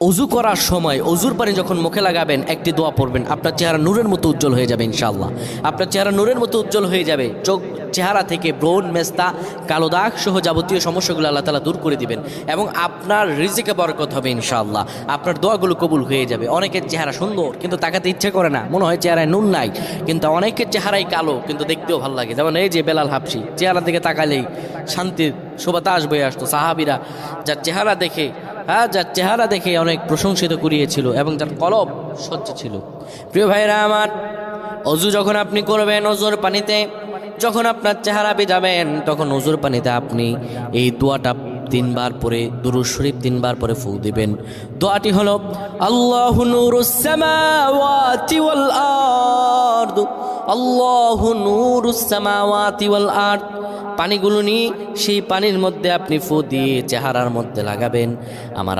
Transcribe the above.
অজু করার সময় অজুর পানি যখন মুখে লাগাবেন একটি দোয়া পড়বেন, আপনার চেহারা নূরের মতো উজ্জ্বল হয়ে যাবে ইনশাআল্লাহ। আপনার চেহারা নূরের মতো উজ্জ্বল হয়ে যাবে। চেহারা থেকে ব্রণ, মেস্তা, কালো দাগ সহ যাবতীয় সমস্যাগুলো আল্লাহ তাআলা দূর করে দিবেন এবং আপনার রিজিকে বরকত হবে ইনশাআল্লাহ। আপনার দোয়াগুলো কবুল হয়ে যাবে। অনেকের চেহারা সুন্দর কিন্তু তাকাতে ইচ্ছে করে না, মনে হয় চেহারায় নুন নাই, কিন্তু অনেকের চেহারাই কালো কিন্তু দেখতেও ভালো লাগে। যেমন এই যে বেলাল হাবশি, চেহারা দিকে তাকালেই শান্তির সুবাতাস বয়ে আসতো। সাহাবীরা যার চেহারা দেখে অনেক প্রশংসিত করিয়েছিল এবং যার কলব স্বচ্ছ ছিল। প্রিয় ভাইরা আমার, অজু যখন আপনি করবেন, অজুর পানিতে যখন আপনার চেহারা ভিজাবেন, তখন অজুর পানিতে আপনি এই দোয়াটা 3 বার পরে, দুরূদ শরীফ 3 বার পরে ফু দিবেন। দোয়াটি হলো আল্লাহু নূরুস সামাওয়াতি ওয়াল আরদ, আল্লাহু নূরুস সামাওয়াতি ওয়াল আরদ। পানিগুলো নিয়ে সেই পানির মধ্যে আপনি ফু দিয়ে চেহারার মধ্যে লাগাবেন। আমার